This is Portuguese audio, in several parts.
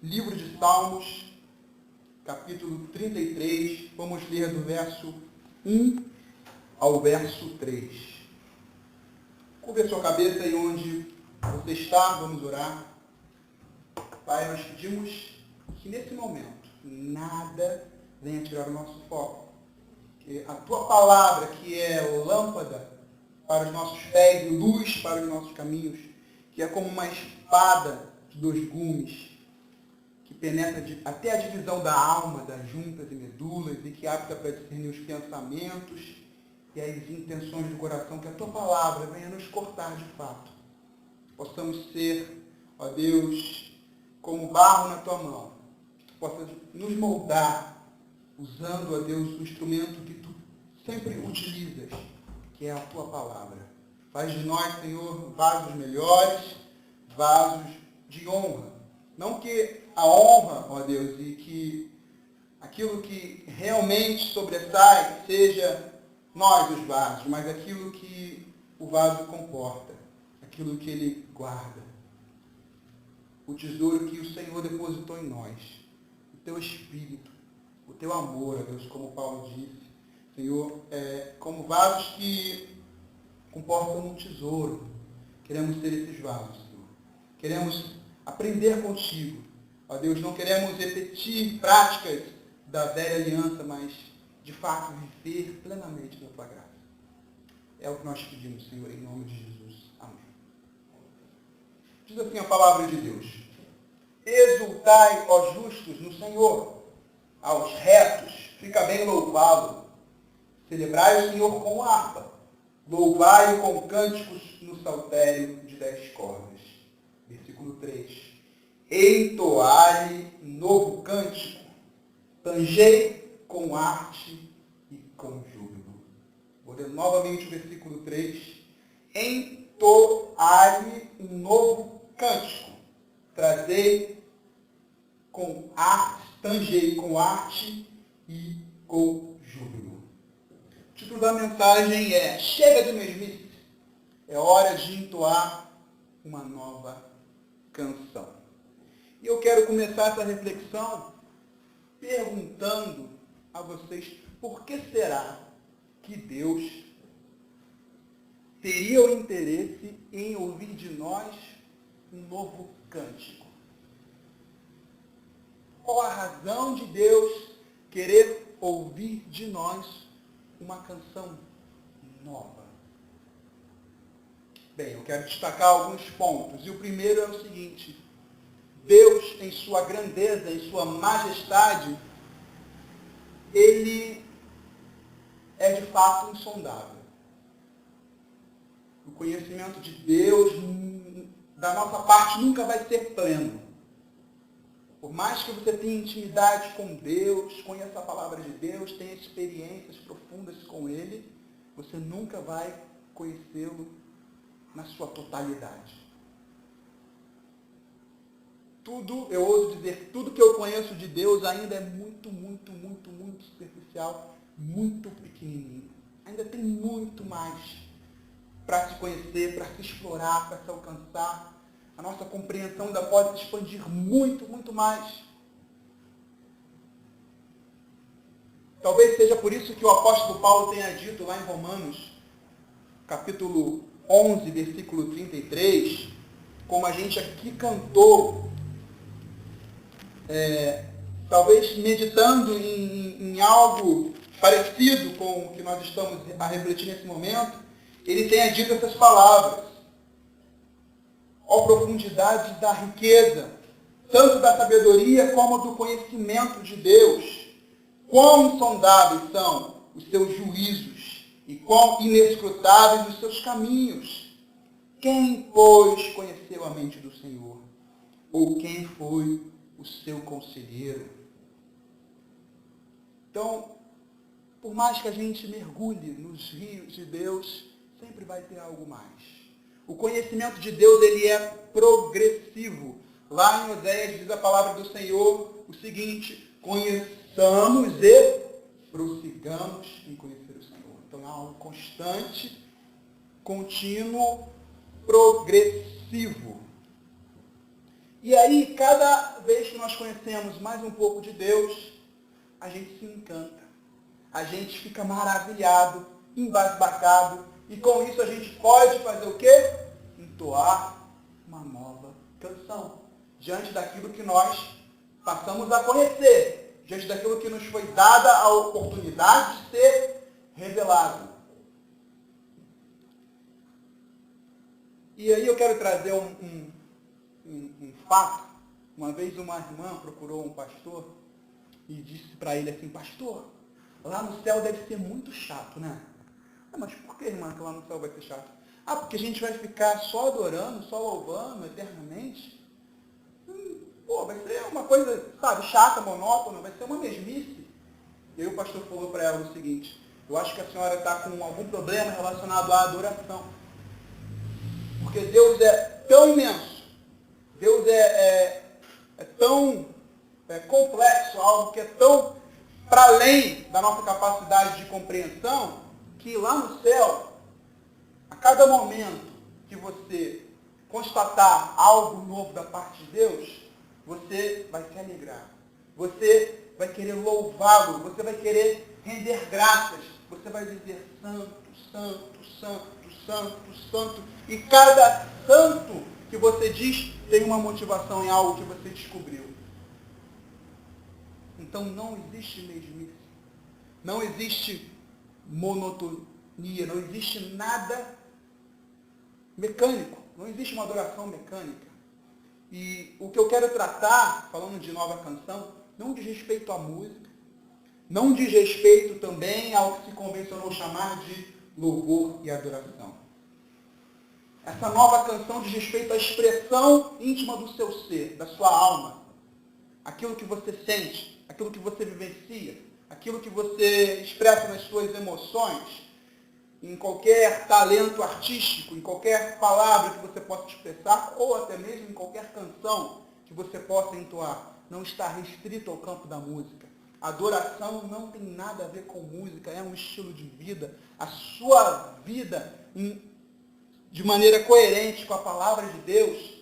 Livro de Salmos, capítulo 33, vamos ler do verso 1 ao verso 3. Curva a sua cabeça aí onde você está, vamos orar. Pai, nós pedimos que nesse momento nada venha tirar o nosso foco. Que a Tua palavra, que é lâmpada para os nossos pés e luz para os nossos caminhos, que é como uma espada de 2 gumes, que penetra até a divisão da alma, das juntas e medulas, e que é apta para discernir os pensamentos e as intenções do coração, que a Tua palavra venha nos cortar de fato. Possamos ser, ó Deus, como barro na Tua mão, que Tu possas nos moldar, usando, ó Deus, o instrumento que Tu sempre utilizas, que é a Tua palavra. Faz de nós, Senhor, vasos melhores, vasos de honra. Não que a honra, ó Deus, e que aquilo que realmente sobressai seja nós os vasos, mas aquilo que o vaso comporta, aquilo que ele guarda. O tesouro que o Senhor depositou em nós, o Teu Espírito, o Teu amor, ó Deus, como Paulo disse. Senhor, como vasos que comportam um tesouro. Queremos ser esses vasos, Senhor. Queremos aprender contigo. Ó Deus, não queremos repetir práticas da velha aliança, mas, de fato, viver plenamente da Tua graça. É o que nós pedimos, Senhor, em nome de Jesus. Amém. Diz assim a palavra de Deus. Exultai, ó justos, no Senhor. Aos retos, fica bem louvá-lo. Celebrai o Senhor com harpa. Louvai-o com cânticos no saltério de 10 cordas. Versículo 3. Entoai novo cântico. Tangei com arte e com júbilo. Vou ler novamente o versículo 3. Entoai um novo cântico. Trazei com arte, tangei com arte e com júbilo. O título da mensagem é Chega de mesmice. É hora de entoar uma nova canção. E eu quero começar essa reflexão perguntando a vocês por que será que Deus teria o interesse em ouvir de nós um novo cântico? Qual a razão de Deus querer ouvir de nós uma canção nova? Bem, eu quero destacar alguns pontos. E o primeiro é o seguinte: Deus, em sua grandeza, em sua majestade, Ele é de fato insondável. O conhecimento de Deus, da nossa parte, nunca vai ser pleno. Por mais que você tenha intimidade com Deus, conheça a palavra de Deus, tenha experiências profundas com Ele, você nunca vai conhecê-lo na sua totalidade. Tudo, eu ouso dizer, tudo que eu conheço de Deus ainda é muito, muito, muito, muito superficial, muito pequenininho. Ainda tem muito mais para se conhecer, para se explorar, para se alcançar. A nossa compreensão ainda pode se expandir muito, muito mais. Talvez seja por isso que o apóstolo Paulo tenha dito lá em Romanos, capítulo 11, versículo 33, como a gente aqui cantou, talvez meditando em algo parecido com o que nós estamos a refletir nesse momento, ele tenha dito essas palavras. Ó profundidade da riqueza, tanto da sabedoria como do conhecimento de Deus. Quão insondáveis são os seus juízos e quão inescrutáveis os seus caminhos. Quem, pois, conheceu a mente do Senhor? Ou quem foi o seu conselheiro? Então, por mais que a gente mergulhe nos rios de Deus, sempre vai ter algo mais. O conhecimento de Deus, ele é progressivo. Lá em Oséias diz a palavra do Senhor o seguinte: conheçamos e prossigamos em conhecer o Senhor. Então, é algo constante, contínuo, progressivo. E aí, cada vez que nós conhecemos mais um pouco de Deus, a gente se encanta. A gente fica maravilhado, embasbacado. E com isso a gente pode fazer o quê? Entoar uma nova canção. Diante daquilo que nós passamos a conhecer. Diante daquilo que nos foi dada a oportunidade de ser revelado. E aí eu quero trazer um fato. Uma vez uma irmã procurou um pastor e disse para ele assim: pastor, lá no céu deve ser muito chato, né? Ah, mas por que, irmã, que lá no céu vai ser chato? Ah, porque a gente vai ficar só adorando, só louvando eternamente. Pô, vai ser uma coisa, sabe, chata, monótona, vai ser uma mesmice. E aí o pastor falou para ela o seguinte: eu acho que a senhora está com algum problema relacionado à adoração. Porque Deus é tão imenso, Deus é tão complexo, algo que é tão para além da nossa capacidade de compreensão, que lá no céu, a cada momento que você constatar algo novo da parte de Deus, você vai se alegrar. Você vai querer louvá-lo, você vai querer render graças, você vai dizer santo, santo, santo, santo, santo. E cada santo que você diz tem uma motivação em algo que você descobriu. Então não existe mesmice, não existe monotonia, não existe nada mecânico, não existe uma adoração mecânica. E o que eu quero tratar, falando de nova canção, não diz respeito à música, não diz respeito também ao que se convencionou chamar de louvor e adoração. Essa nova canção diz respeito à expressão íntima do seu ser, da sua alma. Aquilo que você sente, aquilo que você vivencia, aquilo que você expressa nas suas emoções, em qualquer talento artístico, em qualquer palavra que você possa expressar, ou até mesmo em qualquer canção que você possa entoar. Não está restrito ao campo da música. Adoração não tem nada a ver com música, é um estilo de vida. A sua vida, de maneira coerente com a palavra de Deus,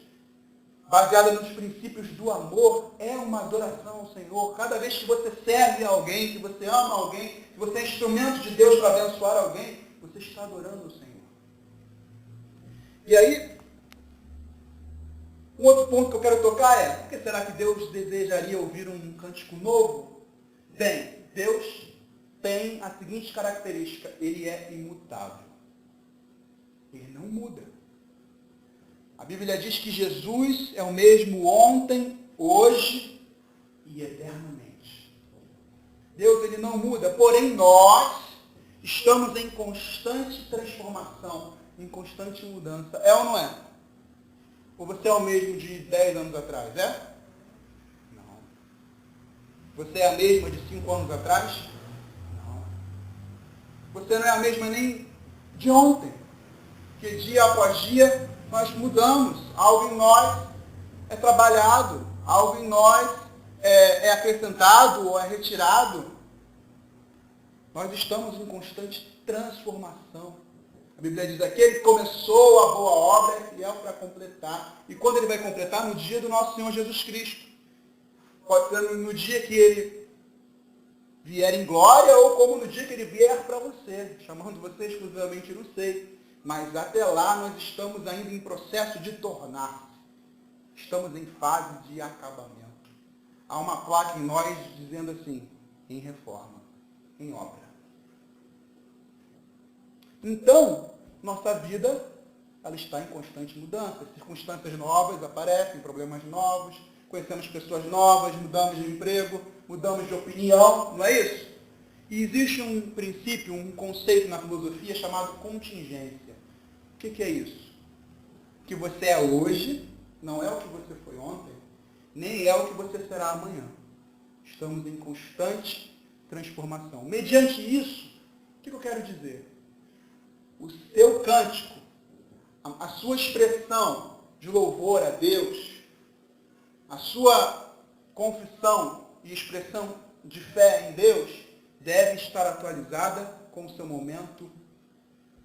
baseada nos princípios do amor, é uma adoração ao Senhor. Cada vez que você serve a alguém, que você ama alguém, que você é instrumento de Deus para abençoar alguém, você está adorando o Senhor. E aí, um outro ponto que eu quero tocar é: por que será que Deus desejaria ouvir um cântico novo? Bem, Deus tem a seguinte característica: Ele é imutável. Ele não muda. A Bíblia diz que Jesus é o mesmo ontem, hoje e eternamente. Deus, ele não muda, porém nós estamos em constante transformação, em constante mudança. É ou não é? Ou você é o mesmo de 10 anos atrás, é? Não. Você é a mesma de 5 anos atrás? Não. Você não é a mesma nem de ontem. Que dia após dia nós mudamos. Algo em nós é trabalhado, algo em nós é acrescentado ou é retirado. Nós estamos em constante transformação. A Bíblia diz: aquele que começou a boa obra é fiel para completar. E quando ele vai completar? No dia do nosso Senhor Jesus Cristo. Pode ser no dia que ele vier em glória ou como no dia que ele vier para você, chamando você exclusivamente, não sei. Mas até lá nós estamos ainda em processo de tornar-se. Estamos em fase de acabamento. Há uma placa em nós dizendo assim: em reforma, em obra. Então, nossa vida, ela está em constante mudança. Circunstâncias novas aparecem, problemas novos, conhecemos pessoas novas, mudamos de emprego, mudamos de opinião, não é isso? E existe um princípio, um conceito na filosofia chamado contingência. O que é isso? O que você é hoje não é o que você foi ontem, nem é o que você será amanhã. Estamos em constante transformação. Mediante isso, o que eu quero dizer? O seu cântico, a sua expressão de louvor a Deus, a sua confissão e expressão de fé em Deus deve estar atualizada com o seu momento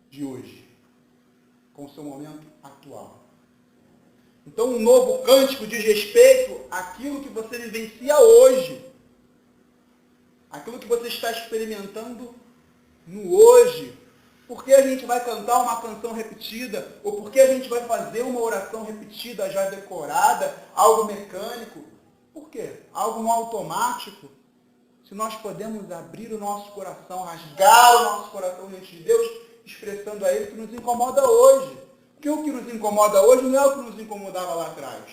de hoje, com o seu momento atual. Então, um novo cântico diz respeito àquilo que você vivencia hoje. Aquilo que você está experimentando no hoje. Por que a gente vai cantar uma canção repetida? Ou por que a gente vai fazer uma oração repetida, já decorada, algo mecânico? Por quê? Algo no automático. Se nós podemos abrir o nosso coração, rasgar o nosso coração diante de Deus, expressando a Ele o que nos incomoda hoje. Porque o que nos incomoda hoje não é o que nos incomodava lá atrás.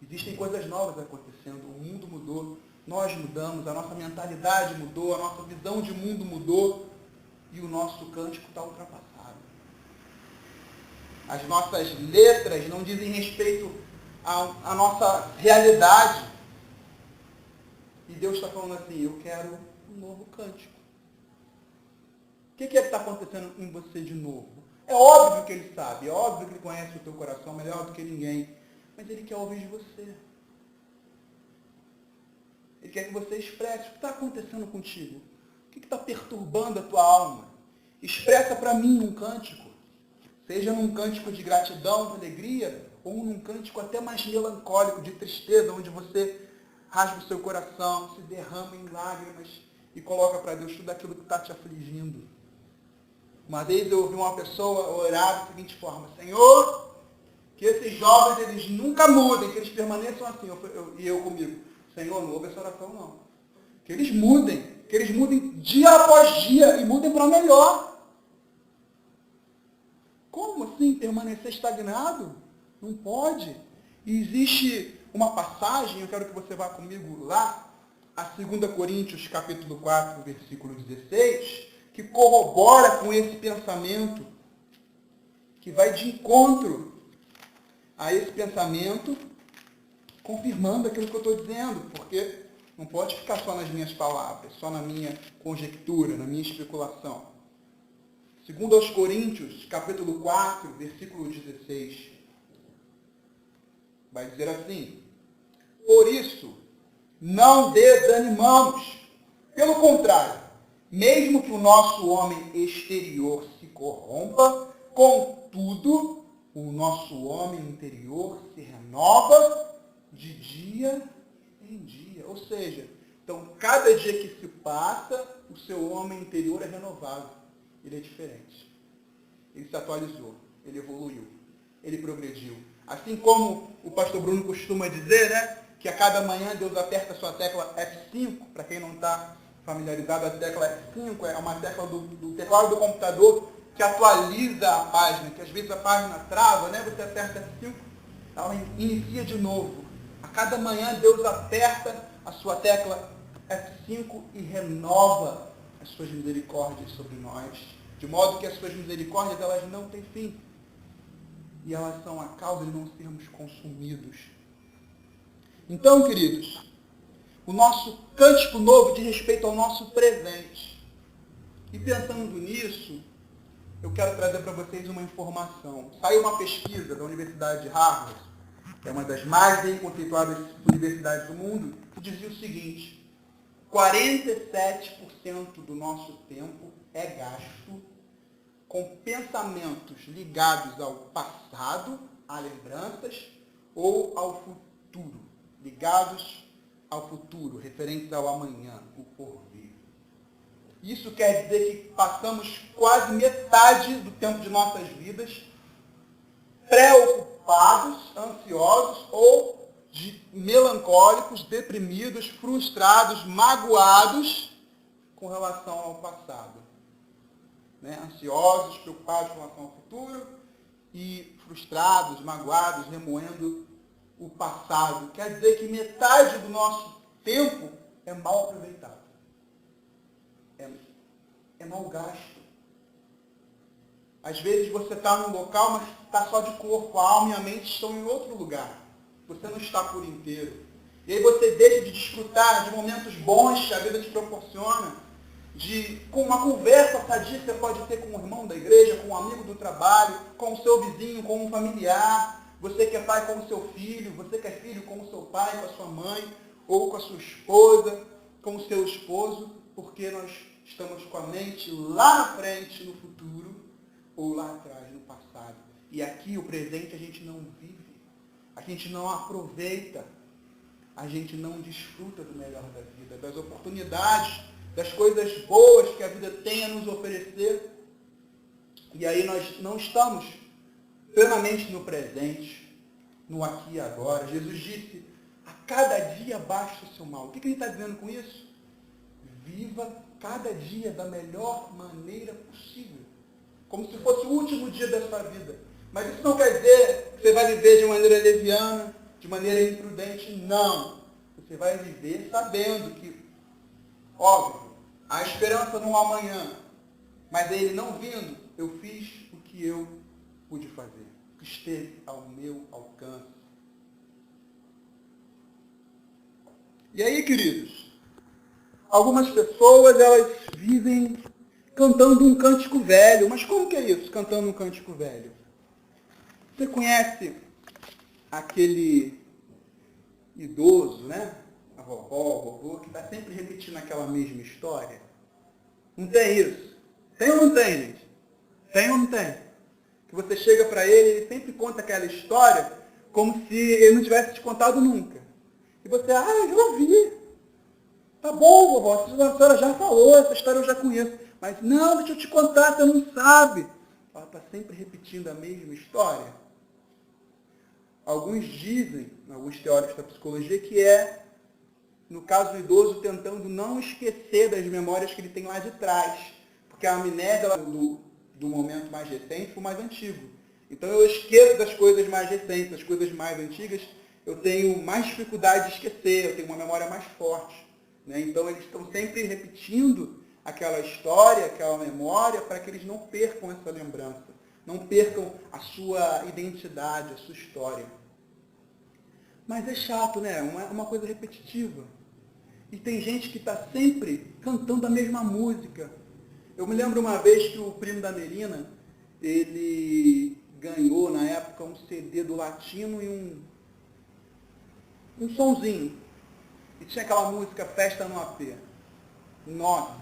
Existem coisas novas acontecendo, o mundo mudou, nós mudamos, a nossa mentalidade mudou, a nossa visão de mundo mudou e o nosso cântico está ultrapassado. As nossas letras não dizem respeito à nossa realidade. E Deus está falando assim, eu quero um novo cântico. O que é que está acontecendo em você de novo? É óbvio que Ele sabe, é óbvio que Ele conhece o teu coração melhor do que ninguém. Mas Ele quer ouvir de você. Ele quer que você expresse o que está acontecendo contigo. O que está perturbando a tua alma? Expressa para mim num cântico. Seja num cântico de gratidão, de alegria, ou num cântico até mais melancólico, de tristeza, onde você rasga o seu coração, se derrama em lágrimas e coloca para Deus tudo aquilo que está te afligindo. Uma vez eu ouvi uma pessoa orar da seguinte forma, Senhor, que esses jovens eles nunca mudem, que eles permaneçam assim. E eu comigo, Senhor, não ouve essa oração não. Que eles mudem dia após dia e mudem para melhor. Como assim permanecer estagnado? Não pode. E existe uma passagem, eu quero que você vá comigo lá, a 2 Coríntios, capítulo 4, versículo 16, que corrobora com esse pensamento, que vai de encontro a esse pensamento, confirmando aquilo que eu estou dizendo, porque não pode ficar só nas minhas palavras, só na minha conjectura, na minha especulação. 2 Coríntios, capítulo 4, versículo 16, vai dizer assim, por isso, não desanimamos. Pelo contrário, mesmo que o nosso homem exterior se corrompa, contudo, o nosso homem interior se renova de dia em dia. Ou seja, então, cada dia que se passa, o seu homem interior é renovado. Ele é diferente. Ele se atualizou, ele evoluiu, ele progrediu. Assim como o pastor Bruno costuma dizer, né? Que a cada manhã Deus aperta a sua tecla F5, para quem não está familiarizado, a tecla F5 é uma tecla do teclado do computador que atualiza a página, que às vezes a página trava, né? Você aperta F5, ela inicia de novo. A cada manhã Deus aperta a sua tecla F5 e renova as suas misericórdias sobre nós, de modo que as suas misericórdias elas não têm fim. E elas são a causa de não sermos consumidos. Então, queridos, o nosso cântico novo diz respeito ao nosso presente. E pensando nisso, eu quero trazer para vocês uma informação. Saiu uma pesquisa da Universidade de Harvard, que é uma das mais bem conceituadas universidades do mundo, que dizia o seguinte, 47% do nosso tempo é gasto com pensamentos ligados ao passado, a lembranças, ou ao futuro, ligados ao futuro, referentes ao amanhã, o porvir. Isso quer dizer que passamos quase metade do tempo de nossas vidas preocupados, ansiosos ou melancólicos, deprimidos, frustrados, magoados com relação ao passado. Né? Ansiosos, preocupados com relação ao futuro e frustrados, magoados, remoendo o passado. Quer dizer que metade do nosso tempo é mal aproveitado. É mal gasto. Às vezes você está num local, mas está só de corpo, a alma e a mente estão em outro lugar. Você não está por inteiro. E aí você deixa de desfrutar de momentos bons que a vida te proporciona, com uma conversa sadia que você pode ter com um irmão da igreja, com um amigo do trabalho, com o seu vizinho, com um familiar, você que é pai com o seu filho, você que é filho com o seu pai, com a sua mãe, ou com a sua esposa, com o seu esposo, porque nós estamos com a mente lá na frente, no futuro, ou lá atrás, no passado. E aqui o presente a gente não vive, a gente não aproveita, a gente não desfruta do melhor da vida, das oportunidades, das coisas boas que a vida tem a nos oferecer. E aí nós não estamos plenamente no presente, no aqui e agora. Jesus disse, a cada dia basta o seu mal. O que ele está dizendo com isso? Viva cada dia da melhor maneira possível, como se fosse o último dia da sua vida. Mas isso não quer dizer que você vai viver de maneira leviana, de maneira imprudente, não. Você vai viver sabendo que, óbvio, há esperança no amanhã, mas ele não vindo, eu fiz o que eu pude fazer, o que esteve ao meu alcance. E aí, queridos, algumas pessoas, elas vivem cantando um cântico velho. Mas como que é isso, cantando um cântico velho? Você conhece aquele idoso, né? A vovó, o vovô, que está sempre repetindo aquela mesma história? Não tem isso? Tem ou não tem, gente? Tem ou não tem? Que você chega para ele sempre conta aquela história como se ele não tivesse te contado nunca. E você, eu já ouvi. Tá bom, vovó, a senhora já falou, essa história eu já conheço. Mas não, deixa eu te contar, você não sabe. Ela está sempre repetindo a mesma história. Alguns dizem, alguns teóricos da psicologia, que é, no caso do idoso, tentando não esquecer das memórias que ele tem lá de trás. Porque a amnésia do momento mais recente foi mais antigo. Então eu esqueço das coisas mais recentes, das coisas mais antigas, eu tenho mais dificuldade de esquecer, eu tenho uma memória mais forte. Né? Então eles estão sempre repetindo aquela história, aquela memória, para que eles não percam essa lembrança, não percam a sua identidade, a sua história. Mas é chato, né? É uma coisa repetitiva. E tem gente que está sempre cantando a mesma música. Eu me lembro uma vez que o primo da Merina, ele ganhou na época um CD do Latino e um sonzinho. E tinha aquela música Festa no AP. Nossa,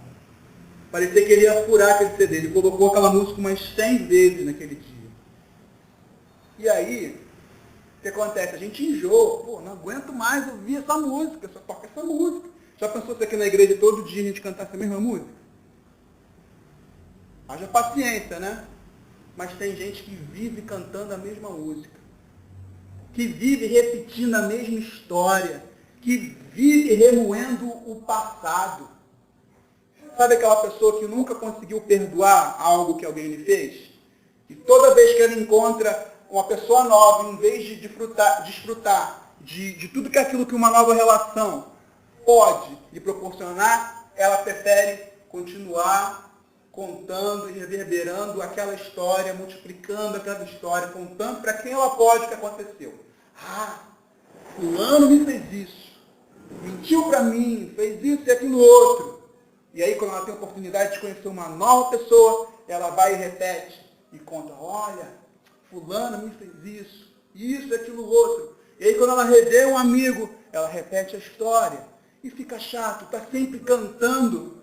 parecia que ele ia furar aquele CD. Ele colocou aquela música umas 100 vezes naquele dia. E aí, o que acontece? A gente enjoa. Pô, não aguento mais ouvir essa música, só toca essa música. Já pensou se aqui na igreja todo dia a gente cantasse a mesma música? Haja paciência, né? Mas tem gente que vive cantando a mesma música, que vive repetindo a mesma história, que vive remoendo o passado. Sabe aquela pessoa que nunca conseguiu perdoar algo que alguém lhe fez? E toda vez que ela encontra uma pessoa nova, em vez de desfrutar de tudo que aquilo que uma nova relação pode lhe proporcionar, ela prefere continuar contando e reverberando aquela história, multiplicando aquela história, contando para quem ela pode o que aconteceu. Fulano me fez isso, mentiu para mim, fez isso e aquilo outro. E aí, quando ela tem a oportunidade de conhecer uma nova pessoa, ela vai e repete e conta, olha, fulano me fez isso e aquilo outro. E aí, quando ela revê um amigo, ela repete a história. E fica chato, está sempre cantando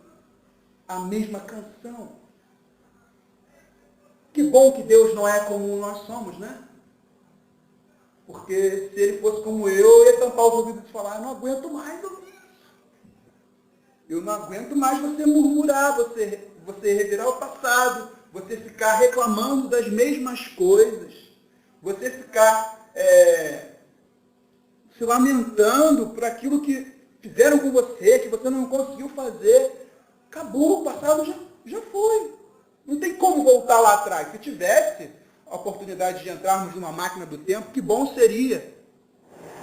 a mesma canção. Que bom que Deus não é como nós somos, né? Porque se ele fosse como eu ia tampar os ouvidos e falar, eu não aguento mais ouvir isso. Eu não aguento mais você murmurar, você revirar o passado, você ficar reclamando das mesmas coisas, você ficar se lamentando por aquilo que fizeram com você, que você não conseguiu fazer. Acabou, o passado já foi. Não tem como voltar lá atrás. Se tivesse a oportunidade de entrarmos numa máquina do tempo, que bom seria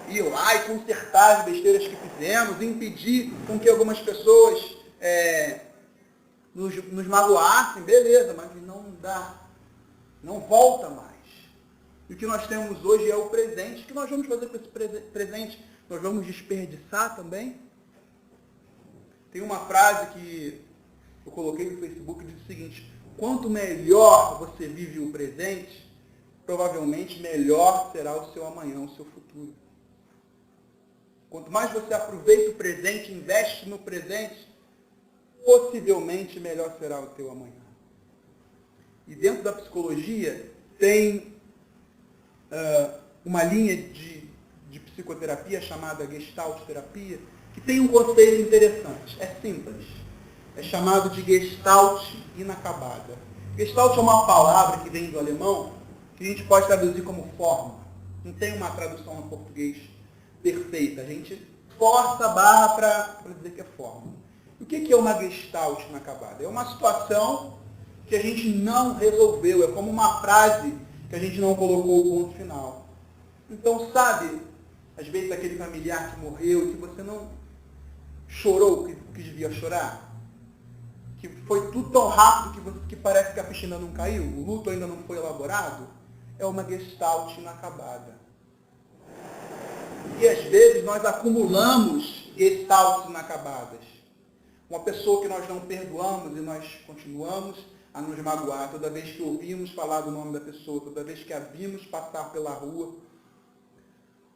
ir lá e consertar as besteiras que fizemos, e impedir com que algumas pessoas nos magoassem, beleza, mas não dá. Não volta mais. E o que nós temos hoje é o presente. O que nós vamos fazer com esse presente? Nós vamos desperdiçar também? Tem uma frase que eu coloquei no Facebook que diz o seguinte: quanto melhor você vive o presente, provavelmente melhor será o seu amanhã, o seu futuro. Quanto mais você aproveita o presente, investe no presente, possivelmente melhor será o teu amanhã. E dentro da psicologia tem uma linha de psicoterapia chamada Gestalt terapia, que tem um conceito interessante. É simples. É chamado de Gestalt inacabada. Gestalt é uma palavra que vem do alemão, que a gente pode traduzir como forma. Não tem uma tradução no português perfeita. A gente força a barra para dizer que é forma. O que é uma Gestalt inacabada? É uma situação que a gente não resolveu. É como uma frase que a gente não colocou o ponto final. Então, sabe, às vezes aquele familiar que morreu e que você não chorou o que devia chorar? Que foi tudo tão rápido que parece que a piscina não caiu? O luto ainda não foi elaborado? É uma Gestalt inacabada. E às vezes nós acumulamos Gestalts inacabadas. Uma pessoa que nós não perdoamos e nós continuamos a nos magoar toda vez que ouvimos falar do nome da pessoa, toda vez que a vimos passar pela rua,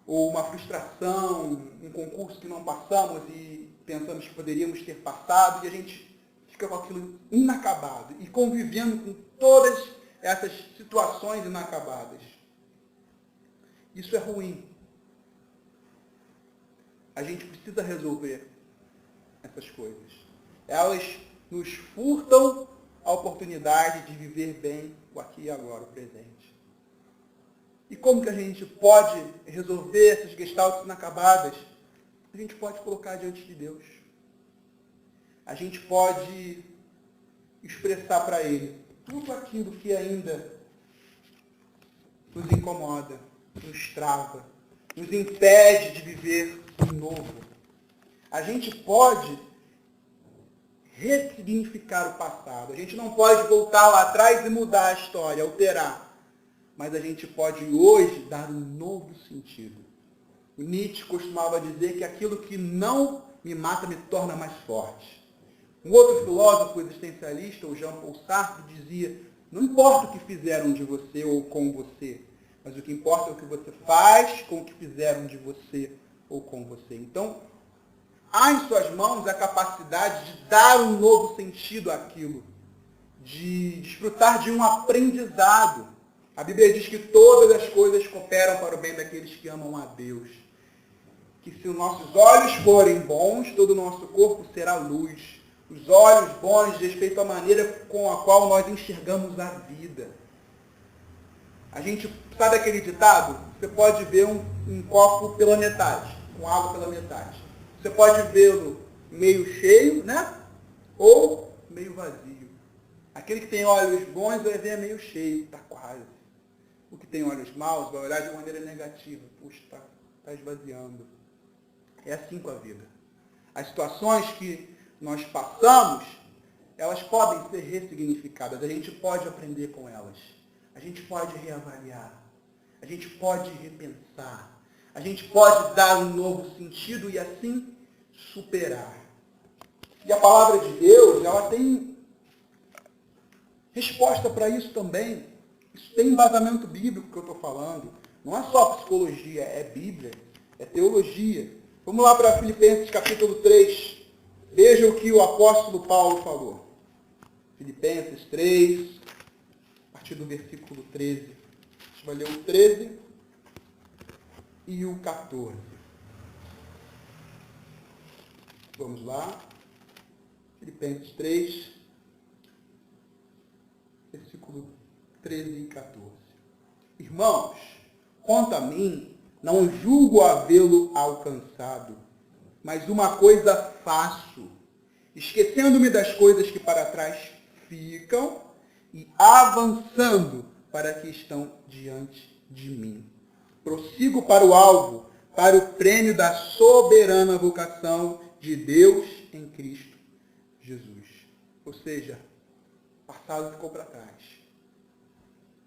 ou uma frustração, um concurso que não passamos e pensamos que poderíamos ter passado, e a gente fica com aquilo inacabado e convivendo com todas essas situações inacabadas. Isso é ruim. A gente precisa resolver essas coisas. Elas nos furtam a oportunidade de viver bem o aqui e agora, o presente. E como que a gente pode resolver essas gestaltes inacabadas? A gente pode colocar diante de Deus. A gente pode expressar para Ele tudo aquilo que ainda nos incomoda, nos trava, nos impede de viver o novo. A gente pode ressignificar o passado. A gente não pode voltar lá atrás e mudar a história, alterar. Mas a gente pode hoje dar um novo sentido. O Nietzsche costumava dizer que aquilo que não me mata me torna mais forte. Um outro filósofo existencialista, o Jean-Paul Sartre, dizia: não importa o que fizeram de você ou com você, mas o que importa é o que você faz com o que fizeram de você ou com você. Então, há em suas mãos a capacidade de dar um novo sentido àquilo, de desfrutar de um aprendizado. A Bíblia diz que todas as coisas cooperam para o bem daqueles que amam a Deus. Que se os nossos olhos forem bons, todo o nosso corpo será luz. Os olhos bons diz respeito à maneira com a qual nós enxergamos a vida. A gente, sabe aquele ditado? Você pode ver um copo pela metade, com água pela metade. Você pode vê-lo meio cheio, né? Ou meio vazio. Aquele que tem olhos bons vai ver meio cheio, está quase. O que tem olhos maus vai olhar de maneira negativa. Puxa, está esvaziando. É assim com a vida. As situações que nós passamos, elas podem ser ressignificadas. A gente pode aprender com elas. A gente pode reavaliar. A gente pode repensar. A gente pode dar um novo sentido e assim superar. E a palavra de Deus, ela tem resposta para isso também. Isso tem embasamento bíblico que eu estou falando. Não é só psicologia, é Bíblia, é teologia. Vamos lá para Filipenses capítulo 3. Veja o que o apóstolo Paulo falou. Filipenses 3, a partir do versículo 13. A gente vai ler o 13 e o 14. Vamos lá. Filipenses 3, versículo 13 e 14. Irmãos, quanto a mim, não julgo havê-lo alcançado, mas uma coisa faço, esquecendo-me das coisas que para trás ficam e avançando para que estão diante de mim. Prossigo para o alvo, para o prêmio da soberana vocação de Deus em Cristo Jesus. Ou seja, o passado ficou para trás.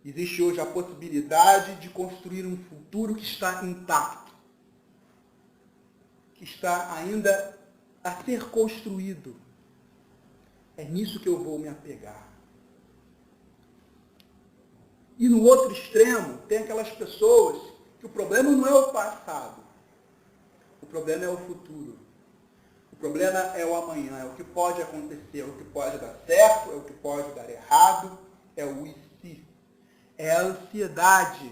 Existe hoje a possibilidade de construir um futuro que está intacto, que está ainda a ser construído. É nisso que eu vou me apegar. E no outro extremo, tem aquelas pessoas que o problema não é o passado, o problema é o futuro. O problema é o amanhã, é o que pode acontecer, é o que pode dar certo, é o que pode dar errado, é o e se. É a ansiedade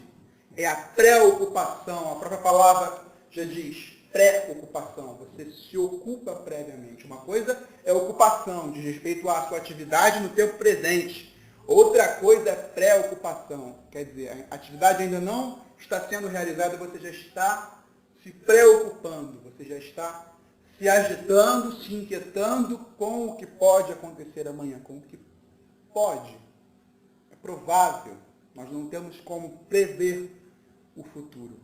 É a preocupação. A própria palavra já diz pré-ocupação. Você se ocupa previamente. Uma coisa é ocupação, diz respeito à sua atividade no tempo presente. Outra coisa é preocupação. Quer dizer, a atividade ainda não está sendo realizada, você já está se preocupando, você já está se agitando, se inquietando com o que pode acontecer amanhã, com o que pode. É provável. Nós não temos como prever o futuro.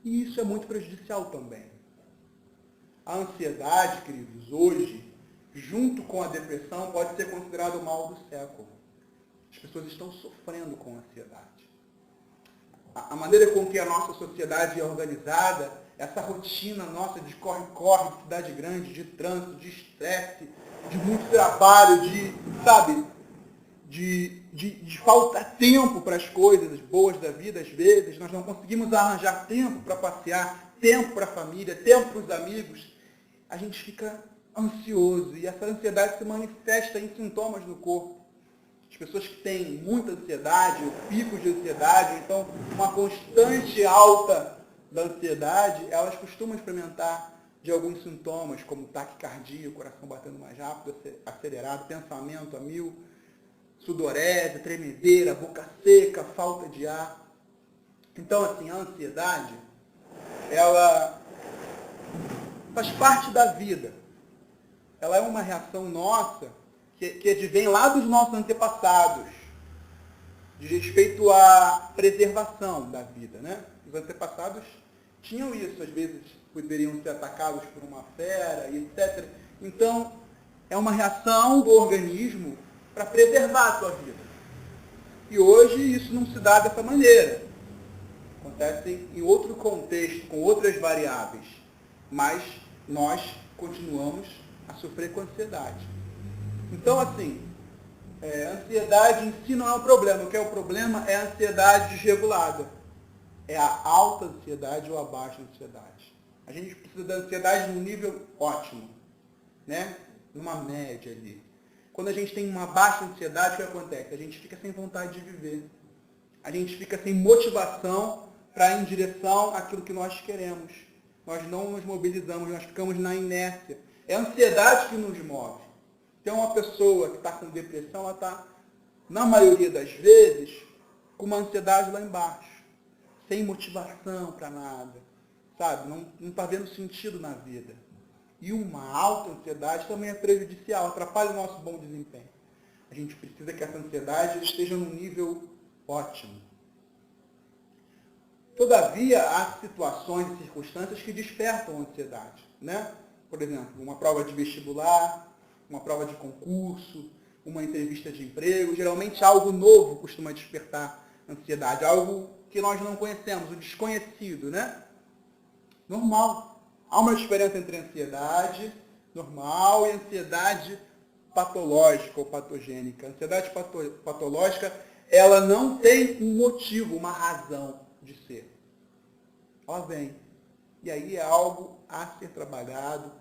E isso é muito prejudicial também. A ansiedade, queridos, hoje, junto com a depressão, pode ser considerado o mal do século. As pessoas estão sofrendo com ansiedade. A maneira com que a nossa sociedade é organizada, essa rotina nossa de corre-corre, de cidade grande, de trânsito, de estresse, de muito trabalho, de faltar tempo para as coisas boas da vida, às vezes, nós não conseguimos arranjar tempo para passear, tempo para a família, tempo para os amigos, a gente fica ansioso e essa ansiedade se manifesta em sintomas no corpo. As pessoas que têm muita ansiedade, ou picos de ansiedade, então uma constante alta da ansiedade, elas costumam experimentar de alguns sintomas, como taquicardia, o coração batendo mais rápido, acelerado, pensamento a mil, sudorese, tremedeira, boca seca, falta de ar. Então, assim, a ansiedade, ela faz parte da vida. Ela é uma reação nossa que advém lá dos nossos antepassados, de respeito à preservação da vida, né? Os antepassados tinham isso, às vezes poderiam ser atacados por uma fera, etc. Então, é uma reação do organismo para preservar a sua vida. E hoje isso não se dá dessa maneira. Acontece em outro contexto, com outras variáveis. Mas nós continuamos a sofrer com ansiedade. Então, assim, a ansiedade em si não é um problema. O que é o problema é a ansiedade desregulada. É a alta ansiedade ou a baixa ansiedade. A gente precisa da ansiedade num nível ótimo, né? Numa média ali. Quando a gente tem uma baixa ansiedade, o que acontece? A gente fica sem vontade de viver. A gente fica sem motivação para ir em direção àquilo que nós queremos. Nós não nos mobilizamos, nós ficamos na inércia. É a ansiedade que nos move. Então, uma pessoa que está com depressão, ela está, na maioria das vezes, com uma ansiedade lá embaixo. Sem motivação para nada. Sabe? Não está vendo sentido na vida. E uma alta ansiedade também é prejudicial, atrapalha o nosso bom desempenho. A gente precisa que essa ansiedade esteja num nível ótimo. Todavia, há situações e circunstâncias que despertam a ansiedade, né? Por exemplo, uma prova de vestibular, uma prova de concurso, uma entrevista de emprego. Geralmente algo novo costuma despertar ansiedade, algo que nós não conhecemos, o desconhecido, né? Normal. Há uma diferença entre ansiedade normal e ansiedade patológica ou patogênica. A ansiedade patológica, ela não tem um motivo, uma razão de ser. Ela vem. E aí é algo a ser trabalhado.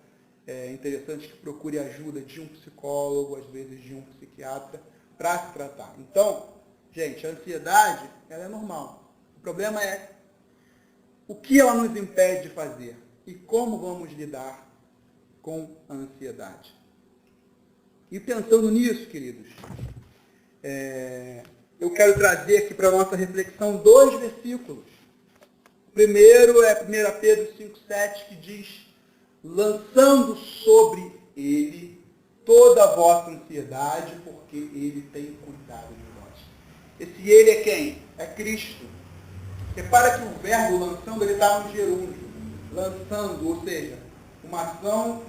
É interessante que procure ajuda de um psicólogo, às vezes de um psiquiatra, para se tratar. Então, gente, a ansiedade, ela é normal. O problema é o que ela nos impede de fazer e como vamos lidar com a ansiedade. E pensando nisso, queridos, eu quero trazer aqui para a nossa reflexão 2 versículos. O primeiro é 1 Pedro 5,7, que diz: lançando sobre ele toda a vossa ansiedade, porque ele tem cuidado de vós. Esse ele é quem? É Cristo. Repara que o verbo lançando, ele está no gerúndio. Lançando, ou seja, uma ação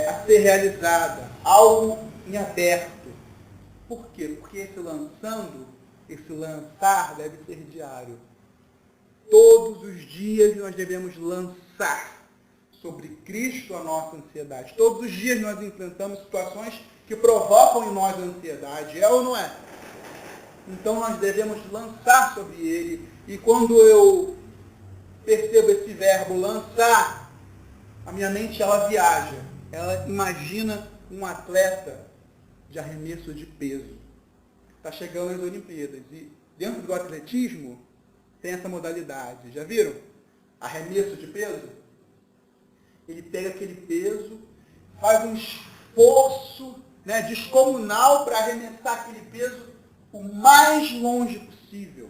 a ser realizada, algo em aberto. Por quê? Porque esse lançando, esse lançar deve ser diário. Todos os dias nós devemos lançar sobre Cristo a nossa ansiedade. Todos os dias nós enfrentamos situações que provocam em nós a ansiedade, é ou não é? Então nós devemos lançar sobre ele. E quando eu percebo esse verbo lançar, a minha mente ela viaja. Ela imagina um atleta de arremesso de peso. Está chegando as Olimpíadas e dentro do atletismo, tem essa modalidade. Já viram? Arremesso de peso. Ele pega aquele peso, faz um esforço, né, descomunal para arremessar aquele peso o mais longe possível.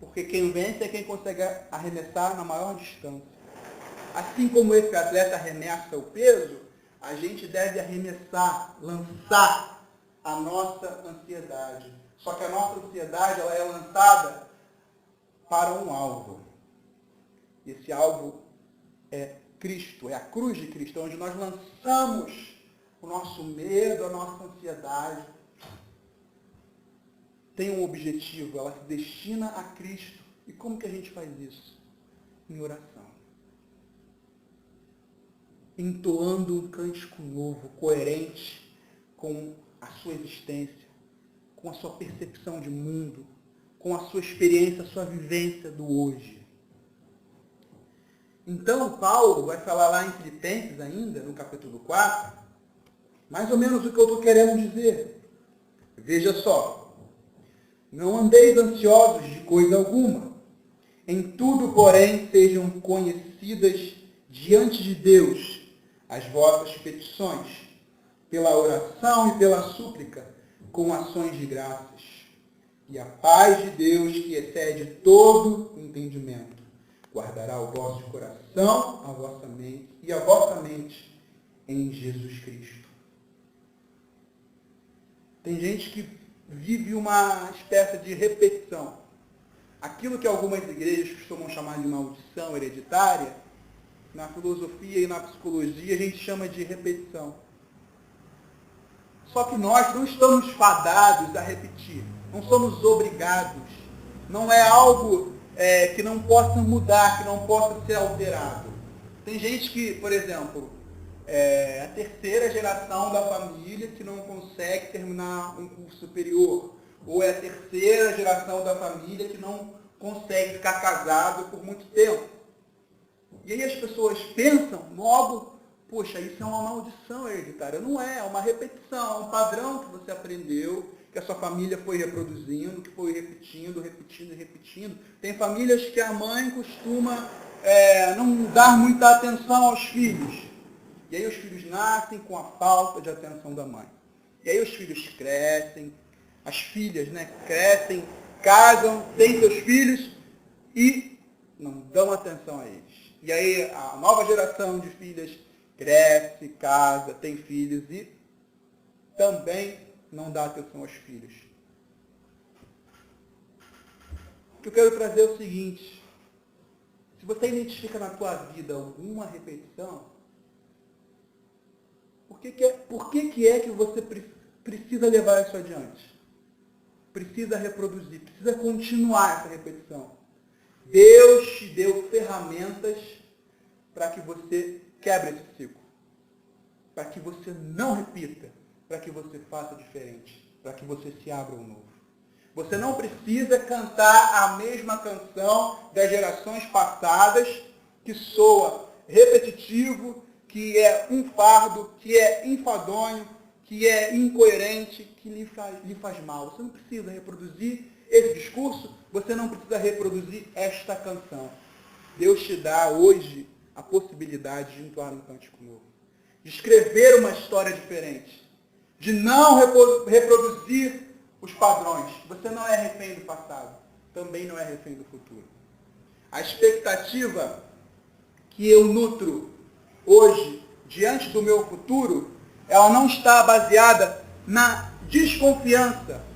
Porque quem vence é quem consegue arremessar na maior distância. Assim como esse atleta arremessa o peso, a gente deve arremessar, lançar a nossa ansiedade. Só que a nossa ansiedade ela é lançada para um alvo. Esse alvo é Cristo, é a cruz de Cristo, onde nós lançamos o nosso medo, a nossa ansiedade. Tem um objetivo, ela se destina a Cristo. E como que a gente faz isso? Em oração. Entoando um cântico novo, coerente com a sua existência, com a sua percepção de mundo, com a sua experiência, a sua vivência do hoje. Então, Paulo vai falar lá em Filipenses ainda, no capítulo 4, mais ou menos o que eu estou querendo dizer. Veja só. Não andeis ansiosos de coisa alguma. Em tudo, porém, sejam conhecidas diante de Deus as vossas petições, pela oração e pela súplica, com ações de graças. E a paz de Deus, que excede todo entendimento, guardará o vosso coração, a vossa mente e a vossa mente em Jesus Cristo. Tem gente que vive uma espécie de repetição. Aquilo que algumas igrejas costumam chamar de maldição hereditária, na filosofia e na psicologia a gente chama de repetição. Só que nós não estamos fadados a repetir. Não somos obrigados. Não é algo que não possa mudar, que não possa ser alterado. Tem gente que, por exemplo, é a terceira geração da família que não consegue terminar um curso superior. Ou é a terceira geração da família que não consegue ficar casado por muito tempo. E aí as pessoas pensam logo, poxa, isso é uma maldição hereditária. Não é, é uma repetição, é um padrão que você aprendeu, que a sua família foi reproduzindo, que foi repetindo. Tem famílias que a mãe costuma não dar muita atenção aos filhos. E aí os filhos nascem com a falta de atenção da mãe. E aí os filhos crescem, as filhas crescem, casam, têm seus filhos e não dão atenção a eles. E aí a nova geração de filhas cresce, casa, tem filhos e também não dá atenção aos filhos. O que eu quero trazer é o seguinte: se você identifica na tua vida alguma repetição, por que é que você precisa levar isso adiante? Precisa reproduzir, precisa continuar essa repetição. Deus te deu ferramentas para que você quebre esse ciclo. Para que você não repita. Para que você faça diferente. Para que você se abra ao novo. Você não precisa cantar a mesma canção das gerações passadas, que soa repetitivo, que é um fardo, que é enfadonho, que é incoerente, que lhe faz mal. Você não precisa reproduzir esse discurso, você não precisa reproduzir esta canção. Deus te dá hoje a possibilidade de entoar um cântico novo, de escrever uma história diferente, de não reproduzir os padrões. Você não é refém do passado, também não é refém do futuro. A expectativa que eu nutro hoje, diante do meu futuro, ela não está baseada na desconfiança,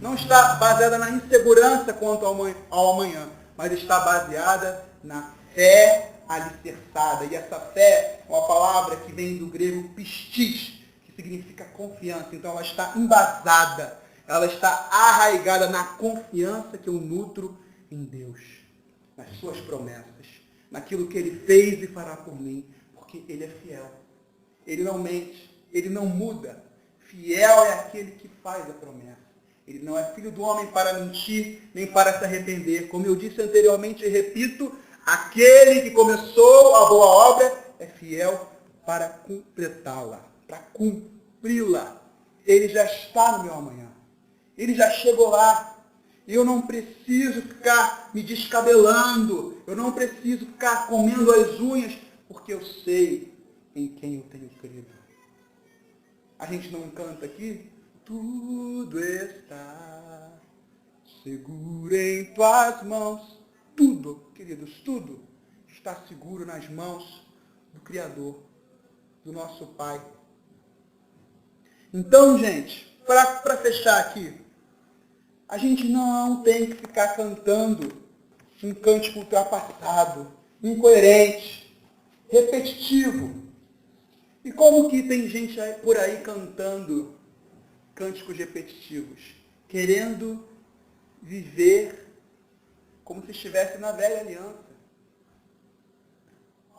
não está baseada na insegurança quanto ao amanhã, mas está baseada na fé alicerçada. E essa fé é uma palavra que vem do grego pistis, que significa confiança. Então ela está embasada, ela está arraigada na confiança que eu nutro em Deus, nas suas promessas, naquilo que Ele fez e fará por mim, porque Ele é fiel. Ele não mente, Ele não muda. Fiel é aquele que faz a promessa. Ele não é filho do homem para mentir, nem para se arrepender. Como eu disse anteriormente e repito, aquele que começou a boa obra é fiel para completá-la, para cumpri-la. Ele já está no meu amanhã. Ele já chegou lá. E eu não preciso ficar me descabelando. Eu não preciso ficar comendo as unhas, porque eu sei em quem eu tenho crido. A gente não canta aqui? Tudo está seguro em tuas mãos. Tudo, queridos, tudo está seguro nas mãos do Criador, do nosso Pai. Então, gente, para fechar aqui, a gente não tem que ficar cantando um cântico ultrapassado, incoerente, repetitivo. E como que tem gente por aí cantando cânticos repetitivos, querendo viver como se estivesse na velha aliança?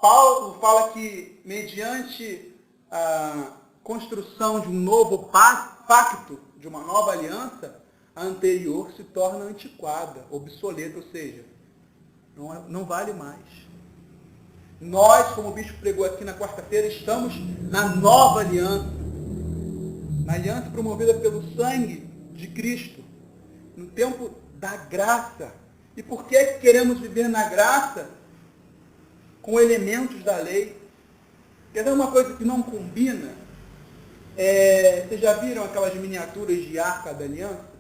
Paulo fala que, mediante a construção de um novo pacto, de uma nova aliança, a anterior se torna antiquada, obsoleta, ou seja, não vale mais. Nós, como o bispo pregou aqui na quarta-feira, estamos na nova aliança, na aliança promovida pelo sangue de Cristo, no tempo da graça. E por que queremos viver na graça com elementos da lei? Quer ver uma coisa que não combina? Vocês já viram aquelas miniaturas de Arca da Aliança?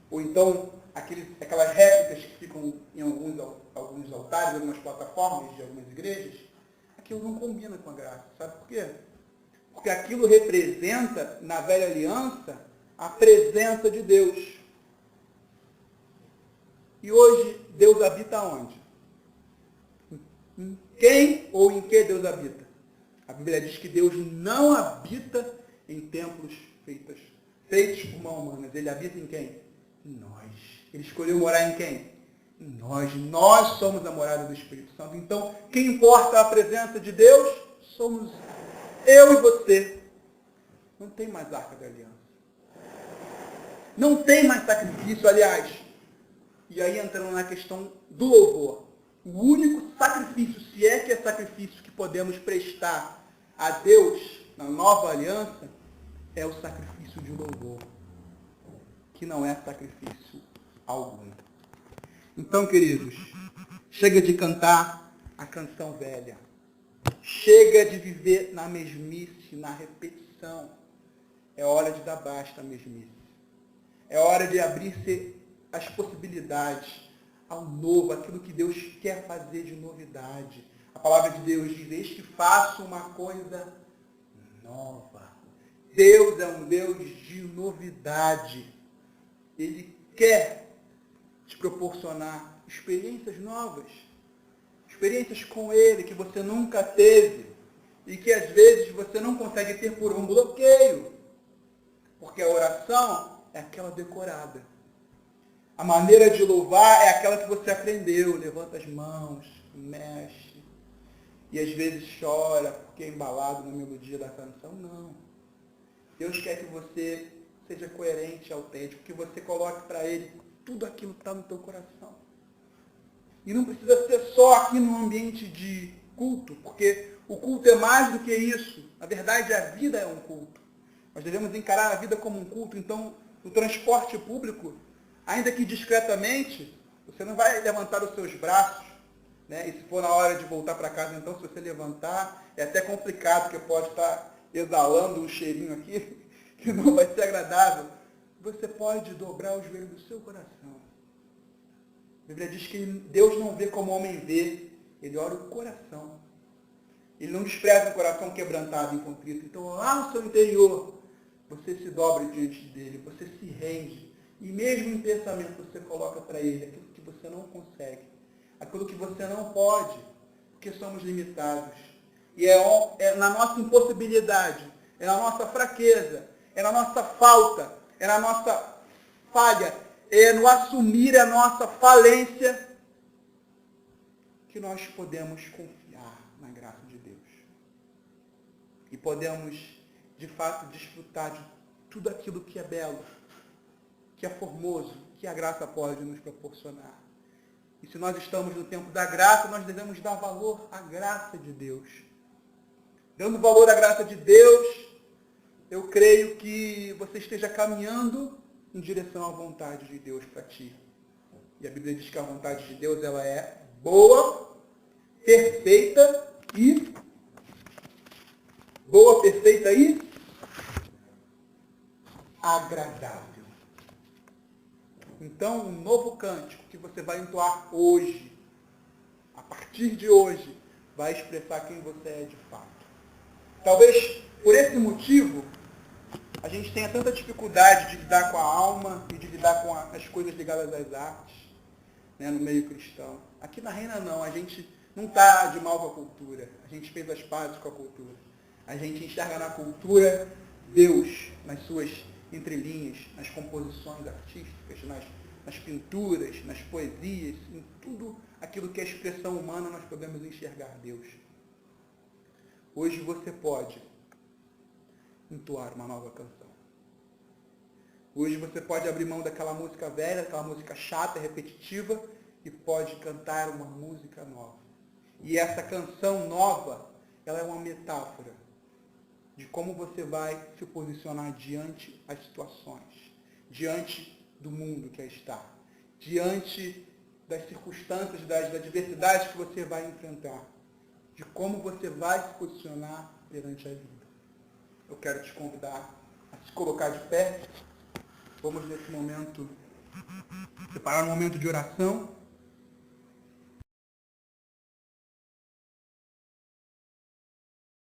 Ou então aquelas réplicas que ficam em alguns altares, algumas plataformas de algumas igrejas? Aquilo não combina com a graça. Sabe por quê? Porque aquilo representa, na velha aliança, a presença de Deus. E hoje, Deus habita onde? Em quem ou em que Deus habita? A Bíblia diz que Deus não habita em templos feitos por mãos humanas. Ele habita em quem? Em nós. Ele escolheu morar em quem? Em nós. Nós somos a morada do Espírito Santo. Então, quem importa a presença de Deus? Somos eu e você. Não tem mais Arca da Aliança. Não tem mais sacrifício, aliás. E aí entrando na questão do louvor. O único sacrifício, se é que é sacrifício que podemos prestar a Deus na nova aliança, é o sacrifício de louvor, que não é sacrifício algum. Então, queridos, chega de cantar a canção velha. Chega de viver na mesmice, na repetição. É hora de dar basta à mesmice. É hora de abrir-se as possibilidades ao novo, aquilo que Deus quer fazer de novidade. A palavra de Deus diz: eis que faço uma coisa nova. Deus é um Deus de novidade. Ele quer te proporcionar experiências novas, experiências com Ele que você nunca teve e que às vezes você não consegue ter por um bloqueio, porque a oração é aquela decorada. A maneira de louvar é aquela que você aprendeu, levanta as mãos, mexe, e às vezes chora porque é embalado na melodia da canção. Não. Deus quer que você seja coerente, autêntico, que você coloque para Ele tudo aquilo que está no teu coração. E não precisa ser só aqui no ambiente de culto, porque o culto é mais do que isso. Na verdade, a vida é um culto. Nós devemos encarar a vida como um culto. Então, no transporte público, ainda que discretamente, você não vai levantar os seus braços, né? E se for na hora de voltar para casa, então, se você levantar, é até complicado, porque pode estar exalando um cheirinho aqui, que não vai ser agradável. Você pode dobrar o joelho do seu coração. A Bíblia diz que Deus não vê como o homem vê, Ele olha o coração. Ele não despreza o coração quebrantado e contrito. Então, lá no seu interior, você se dobra diante dele, você se rende. E mesmo em pensamento você coloca para Ele aquilo que você não consegue, aquilo que você não pode, porque somos limitados. E é na nossa impossibilidade, é na nossa fraqueza, é na nossa falta, é na nossa falha, é no assumir a nossa falência que nós podemos confiar na graça de Deus. E podemos, de fato, desfrutar de tudo aquilo que é belo, que é formoso, que a graça pode nos proporcionar. E se nós estamos no tempo da graça, nós devemos dar valor à graça de Deus. Dando valor à graça de Deus, eu creio que você esteja caminhando em direção à vontade de Deus para ti. E a Bíblia diz que a vontade de Deus ela é boa, perfeita e agradável. Então, um novo cântico que você vai entoar hoje, a partir de hoje, vai expressar quem você é de fato. Talvez por esse motivo a gente tenha tanta dificuldade de lidar com a alma e de lidar com as coisas ligadas às artes, né, no meio cristão. Aqui na Reina não, a gente não está de mal com a cultura. A gente fez as pazes com a cultura. A gente enxerga na cultura Deus, nas suas entrelinhas, nas composições artísticas, nas pinturas, nas poesias, em tudo aquilo que é expressão humana nós podemos enxergar Deus. Hoje você pode entoar uma nova canção. Hoje você pode abrir mão daquela música velha, daquela música chata, repetitiva, e pode cantar uma música nova. E essa canção nova, ela é uma metáfora de como você vai se posicionar diante as situações, diante do mundo que aí está, diante das circunstâncias, das adversidades que você vai enfrentar, de como você vai se posicionar perante a vida. Eu quero te convidar a se colocar de pé. Vamos nesse momento, separar um momento de oração.